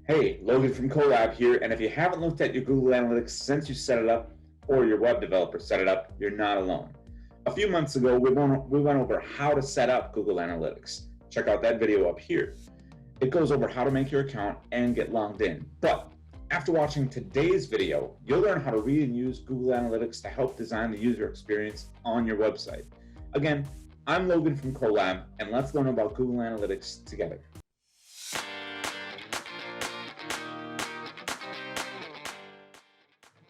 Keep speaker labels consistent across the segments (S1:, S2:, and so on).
S1: Hey, Logan from Cohlab here, and if you haven't looked at your Google Analytics since you set it up, or your web developer set it up, you're not alone. A few months ago, we went over how to set up Google Analytics. Check out that video up here. It goes over how to make your account and get logged in. But after watching today's video, you'll learn how to read and use Google Analytics to help design the user experience on your website. Again, I'm Logan from Cohlab, and let's learn about Google Analytics together.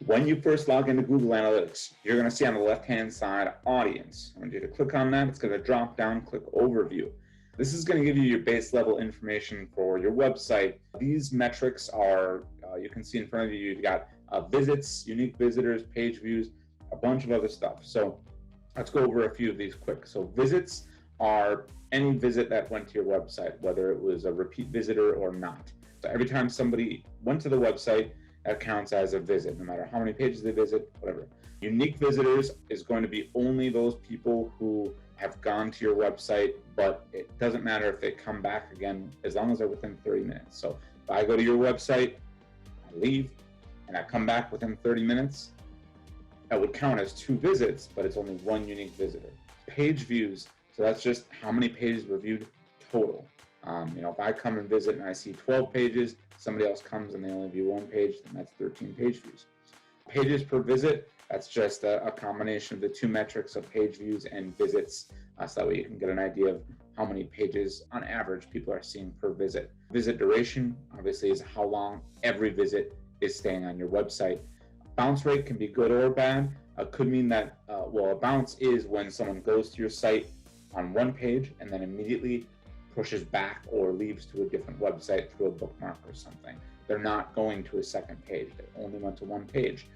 S1: When you first log into Google Analytics, you're going to see on the left-hand side, Audience. I want you to click on that. It's going to drop down, click Overview. This is going to give you your base level information for your website. These metrics are, you can see in front of you, you've got visits, unique visitors, page views, a bunch of other stuff. So let's go over a few of these quick. So visits are any visit that went to your website, whether it was a repeat visitor or not. So every time somebody went to the website, that counts as a visit, no matter how many pages they visit, whatever. Unique visitors is going to be only those people who have gone to your website, but it doesn't matter if they come back again, as long as they're within 30 minutes. So if I go to your website, I leave, and I come back within 30 minutes, that would count as 2 visits, but it's only 1 unique visitor. Page views, so that's just how many pages were viewed total. If I come and visit and I see 12 pages, somebody else comes and they only view 1 page, then that's 13 page views. Pages per visit, that's just a combination of the 2 metrics of page views and visits, so that way you can get an idea of how many pages on average people are seeing per visit. Visit duration, obviously, is how long every visit is staying on your website. Bounce rate can be good or bad. Could mean that, a bounce is when someone goes to your site on 1 page and then immediately pushes back or leaves to a different website through a bookmark or something. They're not going to a second page. They only went to 1 page.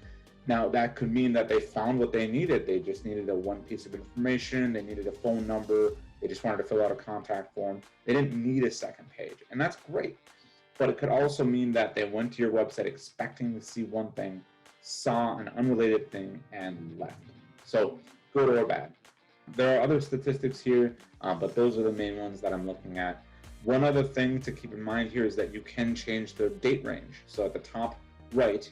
S1: Now, that could mean that they found what they needed. They just needed a 1 piece of information. They needed a phone number. They just wanted to fill out a contact form. They didn't need a second page, and that's great. But it could also mean that they went to your website expecting to see 1 thing, saw an unrelated thing, and left. So, good or bad. There are other statistics here, but those are the main ones that I'm looking at. One other thing to keep in mind here is that you can change the date range. So at the top right,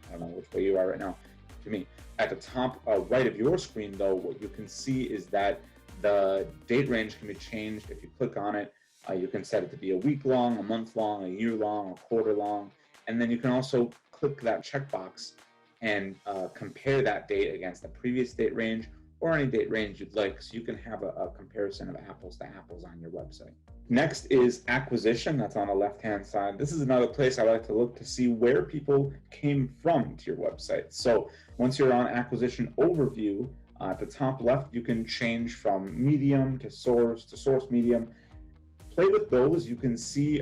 S1: I don't know which way you are right now, to me, at the top right of your screen though, what you can see is that the date range can be changed. If you click on it, you can set it to be a week long, a month long, a year long, a quarter long, and then you can also click that checkbox and compare that date against the previous date range or any date range you'd like, so you can have a comparison of apples to apples on your website. Next is acquisition, that's on the left-hand side. This is another place I like to look to see where people came from to your website. So once you're on acquisition overview, at the top left, you can change from medium to source medium. Play with those. You can see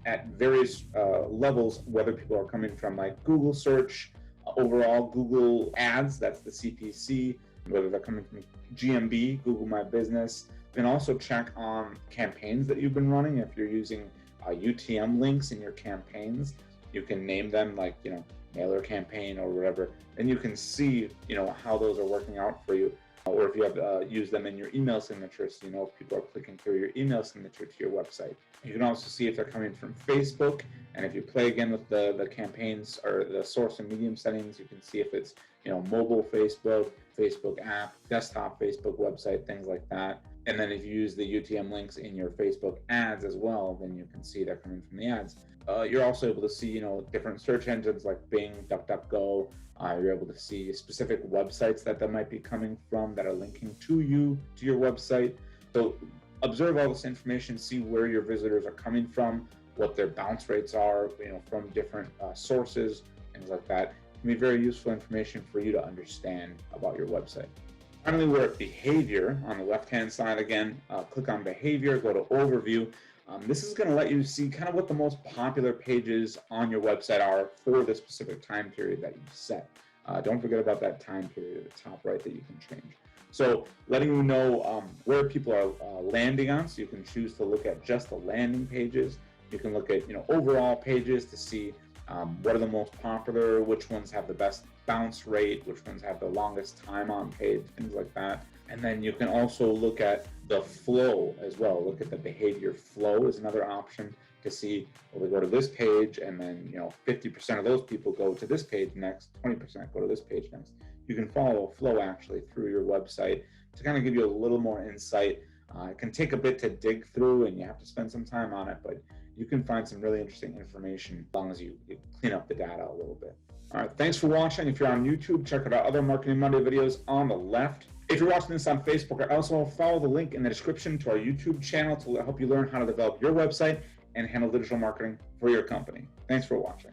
S1: at various levels whether people are coming from like Google search, overall Google ads, that's the CPC, whether they're coming from GMB, Google My Business. You can also check on campaigns that you've been running. If you're using UTM links in your campaigns, you can name them like, mailer campaign or whatever, and you can see, how those are working out for you. Or if you have used them in your email signatures, so if people are clicking through your email signature to your website. You can also see if they're coming from Facebook, and if you play again with the campaigns or the source and medium settings, you can see if it's mobile Facebook, Facebook app, desktop Facebook website, things like that. And then if you use the UTM links in your Facebook ads as well, then you can see they're coming from the ads. You're also able to see, different search engines like Bing, DuckDuckGo. You're able to see specific websites that might be coming from that are linking to your website. So observe all this information, see where your visitors are coming from, what their bounce rates are, from different sources, things like that. It can be very useful information for you to understand about your website. Finally, we're at behavior on the left-hand side again. Click on behavior, go to overview. This is going to let you see kind of what the most popular pages on your website are for the specific time period that you've set. Don't forget about that time period at the top right that you can change. So letting you know where people are landing on, so you can choose to look at just the landing pages. You can look at overall pages to see what are the most popular, which ones have the best bounce rate, which ones have the longest time on page, things like that. And then you can also look at the flow as well. Look at the behavior flow is another option to see, well, they go to this page and then 50% of those people go to this page next, 20% go to this page next. You can follow a flow actually through your website to kind of give you a little more insight. It can take a bit to dig through and you have to spend some time on it, but you can find some really interesting information as long as you clean up the data a little bit. All right, thanks for watching. If you're on YouTube, check out our other Marketing Monday videos on the left. If you're watching this on Facebook, I also follow the link in the description to our YouTube channel to help you learn how to develop your website and handle digital marketing for your company. Thanks for watching.